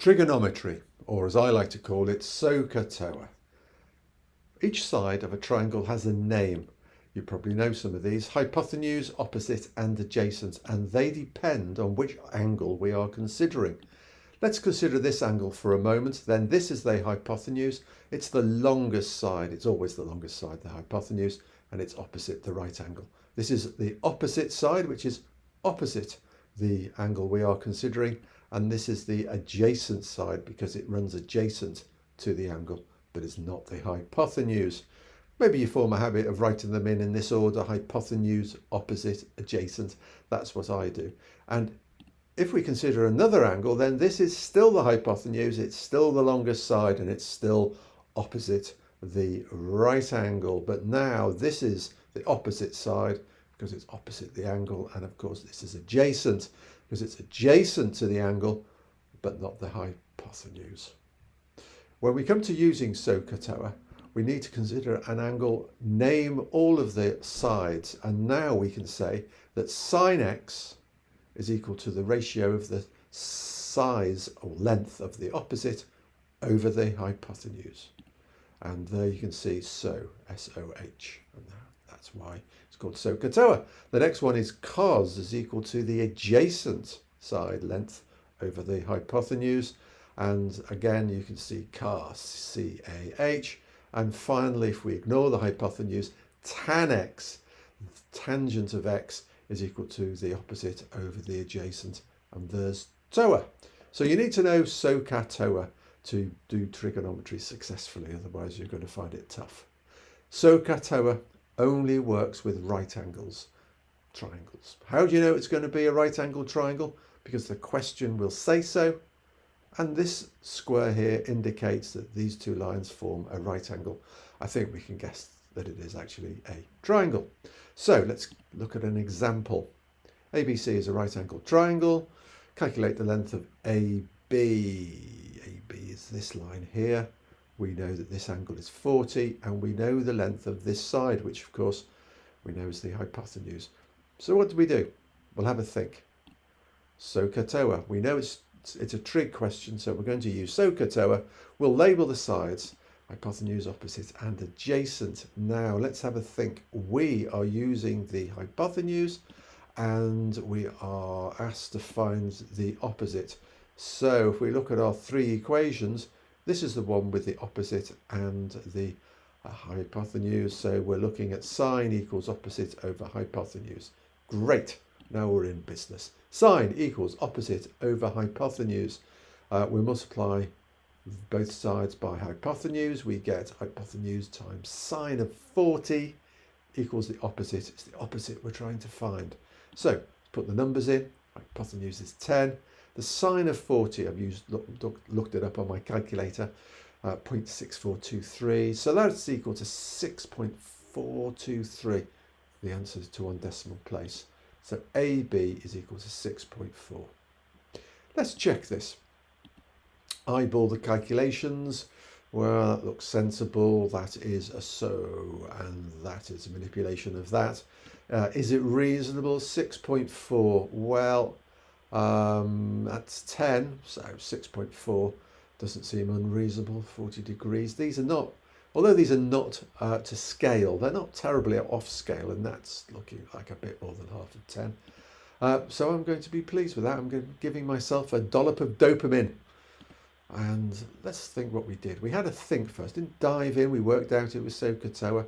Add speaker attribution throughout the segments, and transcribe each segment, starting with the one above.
Speaker 1: Trigonometry, or as I like to call it, Sohcahtoa. Each side of a triangle has a name. You probably know some of these: hypotenuse, opposite and adjacent, and they depend on which angle we are considering. Let's consider this angle for a moment. Then this is the hypotenuse. It's the longest side. It's always the longest side, the hypotenuse, and it's opposite the right angle. This is the opposite side, which is opposite the angle we are considering, and this is the adjacent side because it runs adjacent to the angle, but it's not the hypotenuse. Maybe you form a habit of writing them in this order: hypotenuse, opposite, adjacent. That's what I do. And if we consider another angle, then this is still the hypotenuse, it's still the longest side, and it's still opposite the right angle. But now this is the opposite side because it's opposite the angle, and of course this is adjacent because it's adjacent to the angle but not the hypotenuse. When we come to using Sohcahtoa, we need to consider an angle, name all of the sides, and now we can say that sine x is equal to the ratio of the size or length of the opposite over the hypotenuse. And there you can see S-O-H, and that's why it's called Sohcahtoa. The next one is cos is equal to the adjacent side length over the hypotenuse, and again you can see cos, C-A-H. And finally, if we ignore the hypotenuse, tan x, tangent of x, is equal to the opposite over the adjacent, and there's toa. So you need to know Sohcahtoa to do trigonometry successfully, otherwise you're going to find it tough. Sohcahtoa only works with right angles triangles. How do you know it's going to be a right angle triangle? Because the question will say so, and this square here indicates that these two lines form a right angle. I think we can guess that it is actually a triangle. So let's look at an example. ABC is a right angle triangle. Calculate the length of AB. AB is this line here. We know that this angle is 40, and we know the length of this side, which of course we know is the hypotenuse. So what do? We'll have a think. Sohcahtoa. We know it's a trig question, so we're going to use Sohcahtoa. We'll label the sides: hypotenuse, opposite and adjacent. Now let's have a think. We are using the hypotenuse and we are asked to find the opposite. So if we look at our three equations, this is the one with the opposite and the hypotenuse. So we're looking at sine equals opposite over hypotenuse. Great, now we're in business. Sine equals opposite over hypotenuse. We multiply both sides by hypotenuse. We get hypotenuse times sine of 40 equals the opposite. It's the opposite we're trying to find. So put the numbers in. Hypotenuse is 10. The sine of 40, I've looked it up on my calculator, 0.6423. So that's equal to 6.423. The answer is to one decimal place. So AB is equal to 6.4. Let's check this. Eyeball the calculations. Well, that looks sensible. That is a so, and that is a manipulation of that. Is it reasonable? 6.4. Well, that's 10, so 6.4 doesn't seem unreasonable. 40 degrees. These are not, although these are not to scale, they're not terribly off scale, and that's looking like a bit more than half of 10. So I'm going to be pleased with that. I'm giving myself a dollop of dopamine. And let's think what we did. We had a think first, didn't dive in. We worked out it was Sohcahtoa.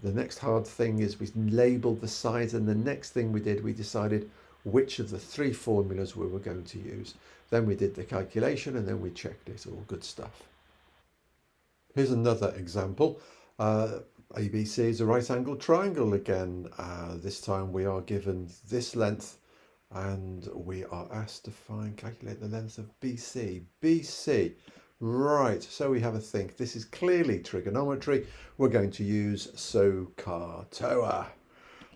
Speaker 1: The next hard thing is we labelled the sides, and the next thing we did, we decided which of the three formulas we were going to use. Then we did the calculation, and then we checked it. All good stuff. Here's another example. ABC is a right angle triangle again. This time we are given this length, and we are asked to calculate the length of BC. BC, right, so we have a think. This is clearly trigonometry. We're going to use Sohcahtoa.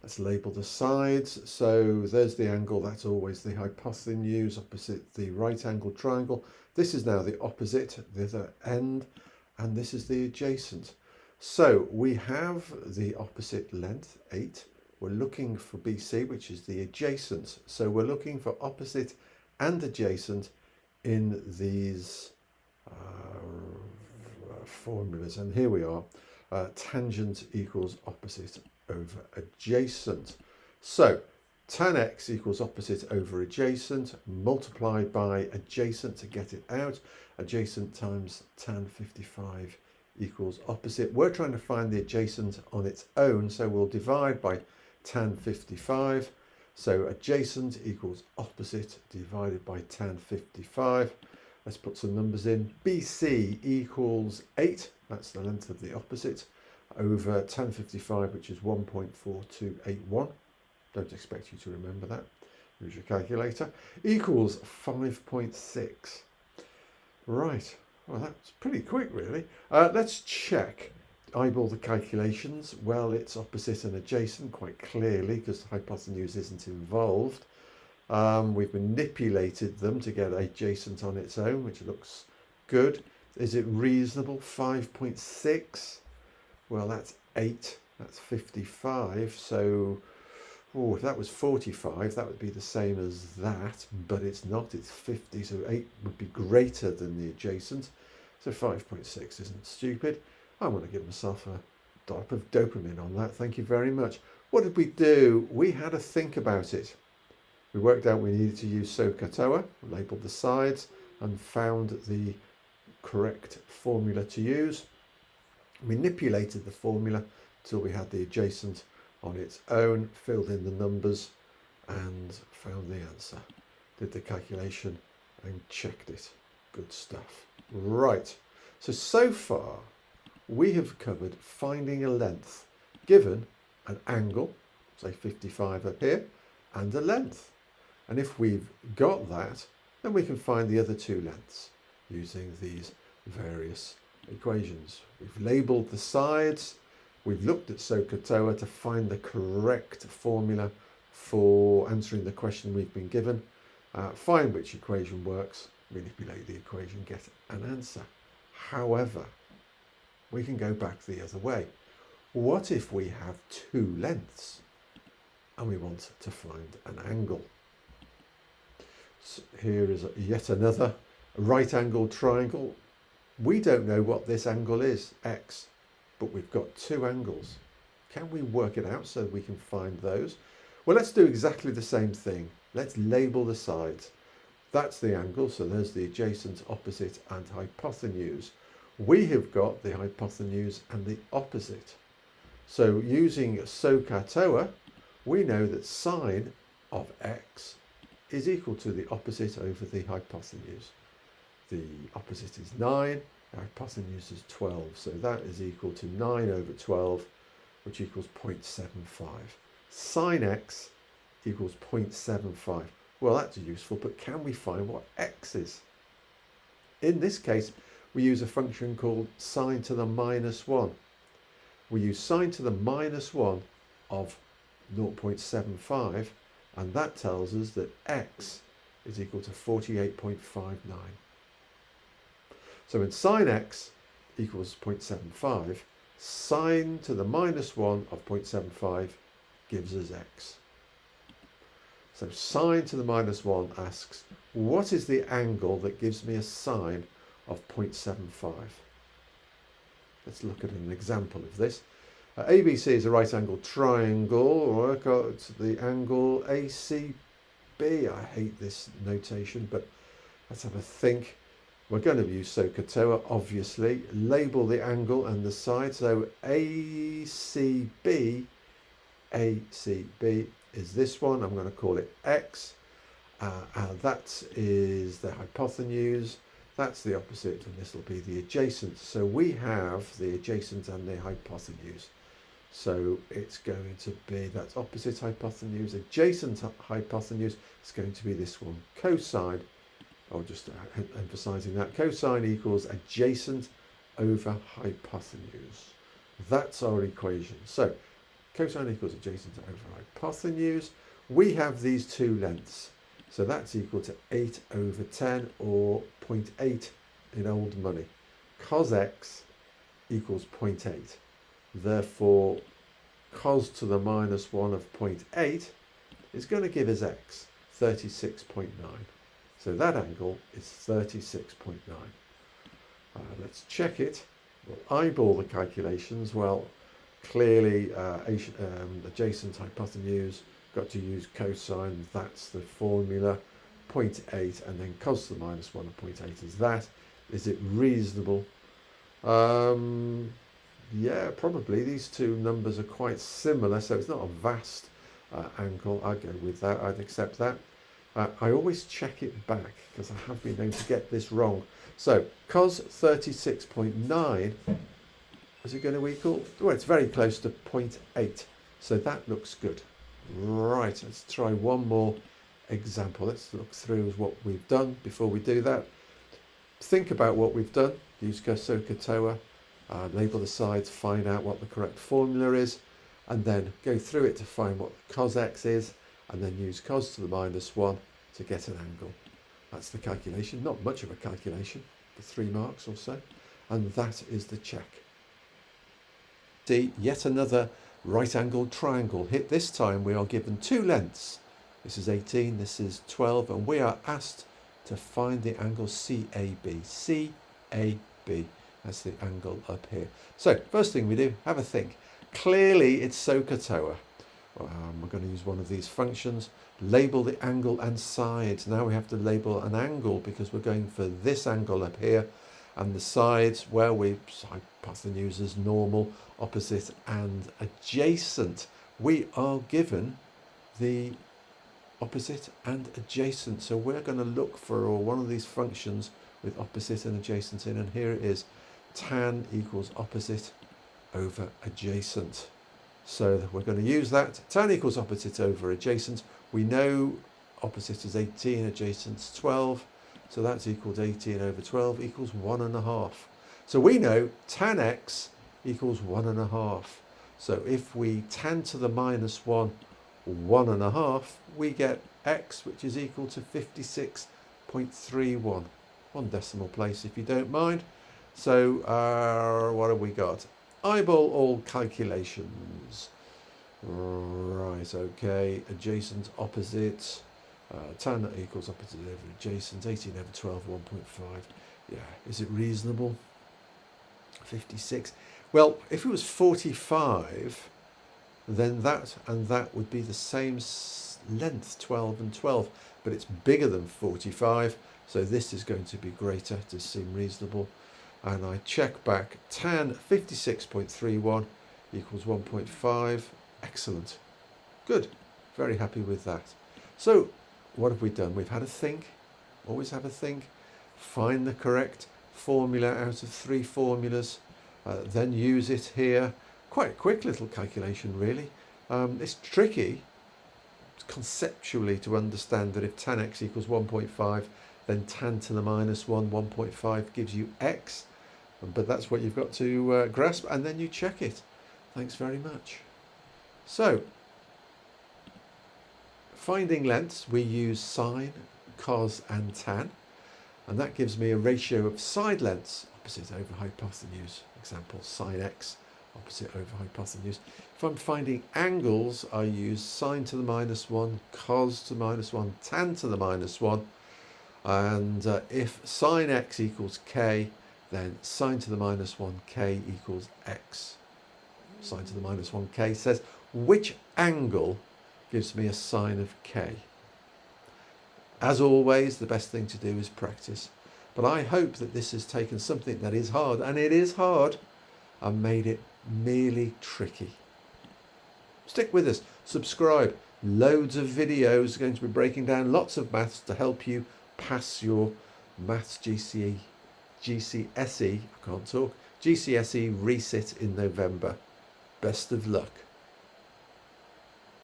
Speaker 1: Let's label the sides. So there's the angle, that's always the hypotenuse opposite the right angle triangle. This is now the opposite, the other end, and this is the adjacent. So we have the opposite length, 8. We're looking for BC, which is the adjacent. So we're looking for opposite and adjacent in these formulas. And here we are. Tangent equals opposite over adjacent. So tan x equals opposite over adjacent, multiplied by adjacent to get it out. Adjacent times tan 55 equals opposite. We're trying to find the adjacent on its own, so we'll divide by tan 55. So adjacent equals opposite divided by tan 55. Let's put some numbers in. BC equals 8, that's the length of the opposite, over tan 55, which is 1.4281. Don't expect you to remember that. Use your calculator. Equals 5.6. Right, well that's pretty quick really. Let's check. Eyeball the calculations. Well, it's opposite and adjacent quite clearly because hypotenuse isn't involved. We've manipulated them to get adjacent on its own, which looks good. Is it reasonable? 5.6. Well, that's 8. That's 55. So, if that was 45, that would be the same as that, but it's not. It's 50. So 8 would be greater than the adjacent. So 5.6 isn't stupid. I want to give myself a drop of dopamine on that. Thank you very much. What did we do? We had to think about it. We worked out we needed to use Sohcahtoa, labelled the sides, and found the correct formula to use. Manipulated the formula till we had the adjacent on its own, filled in the numbers, and found the answer. Did the calculation and checked it. Good stuff. Right. So far, we have covered finding a length given an angle, say 55 up here, and a length. And if we've got that, then we can find the other two lengths using these various equations. We've labelled the sides. We've looked at Sohcahtoa to find the correct formula for answering the question we've been given. Find which equation works, manipulate the equation, get an answer. However, we can go back the other way. What if we have two lengths and we want to find an angle? So here is yet another right-angled triangle. We don't know what this angle is, x, but we've got two angles. Can we work it out so we can find those? Well, let's do exactly the same thing. Let's label the sides. That's the angle, so there's the adjacent, opposite, and hypotenuse. We have got the hypotenuse and the opposite. So using Sohcahtoa, we know that sine of x is equal to the opposite over the hypotenuse. The opposite is 9, the hypotenuse is 12, so that is equal to 9 over 12, which equals 0.75. Sine x equals 0.75. Well, that's useful, but can we find what x is? In this case, we use a function called sine to the minus 1. We use sine to the minus 1 of 0.75, and that tells us that x is equal to 48.59. So when sine x equals 0.75, sine to the minus 1 of 0.75 gives us x. So sine to the minus 1 asks, what is the angle that gives me a sine of 0.75? Let's look at an example of this. ABC is a right angled triangle. Work out the angle ACB. I hate this notation, but let's have a think. We're going to use Sohcahtoa, obviously. Label the angle and the side. So ACB is this one. I'm going to call it X. That is the hypotenuse. That's the opposite, and this will be the adjacent. So we have the adjacent and the hypotenuse. So it's going to be, that's opposite hypotenuse, adjacent hypotenuse. It's going to be this one, cosine, or just emphasising that, cosine equals adjacent over hypotenuse. That's our equation. So cosine equals adjacent over hypotenuse. We have these two lengths. So that's equal to 8 over 10, or 0.8 in old money. Cos x equals 0.8. Therefore, cos to the minus 1 of 0.8 is going to give us x, 36.9. So that angle is 36.9. Let's check it. We'll eyeball the calculations. Well, clearly adjacent hypotenuse, got to use cosine, that's the formula, 0.8, and then cos to the minus 1 of 0.8 is that. Is it reasonable? Yeah, probably. These two numbers are quite similar, so it's not a vast angle. I'd go with that. I'd accept that. I always check it back because I have been known to get this wrong. So cos 36.9, is it going to equal? Well, it's very close to 0.8, so that looks good. Right, let's try one more example. Let's look through what we've done before we do that. Think about what we've done. Use Sohcahtoa, label the sides, find out what the correct formula is, and then go through it to find what cos x is, and then use cos to the minus 1 to get an angle. That's the calculation. Not much of a calculation, for 3 marks or so. And that is the check. See, yet another right-angled triangle. This time we are given 2 lengths. This is 18, this is 12, and we are asked to find the angle CAB. CAB, that's the angle up here. So, first thing we do, have a think. Clearly it's Sohcahtoa. We're going to use one of these functions. Label the angle and sides. Now we have to label an angle because we're going for this angle up here, and the sides, well, we hypotenuse as normal, opposite and adjacent. We are given the opposite and adjacent, so we're going to look for one of these functions with opposite and adjacent in, and here it is. Tan equals opposite over adjacent. So we're going to use that. Tan equals opposite over adjacent. We know opposite is 18, adjacent is 12. So that's equal to 18 over 12 equals 1.5. So we know tan x equals 1.5. So if we tan to the minus 1, 1.5, we get x, which is equal to 56.31. 1 decimal place if you don't mind. So what have we got? Eyeball all calculations. Right, okay, adjacent, opposite, tan equals opposite over adjacent, 18 over 12, 1.5. Yeah, is it reasonable? 56. Well, if it was 45, then that and that would be the same length, 12 and 12, but it's bigger than 45, so this is going to be greater to seem reasonable. And I check back, tan 56.31 equals 1.5. Excellent. Good. Very happy with that. So what have we done? We've had a think. Always have a think. Find the correct formula out of 3 formulas. Then use it here. Quite a quick little calculation, really. It's tricky conceptually to understand that if tan x equals 1.5, then tan to the minus 1, 1.5 gives you x. But that's what you've got to grasp, and then you check it. Thanks very much. So, finding lengths, we use sine, cos and tan, and that gives me a ratio of side lengths, opposite over hypotenuse. Example, sine x, opposite over hypotenuse. If I'm finding angles, I use sine to the minus 1, cos to the minus 1, tan to the minus 1, and if sine x equals k, then sine to the minus 1k equals x. Sine to the minus 1k says which angle gives me a sine of k. As always, the best thing to do is practice. But I hope that this has taken something that is hard, and it is hard, and made it merely tricky. Stick with us, subscribe. Loads of videos, going to be breaking down lots of maths to help you pass your maths GCSE, I can't talk, GCSE resit in November. Best of luck.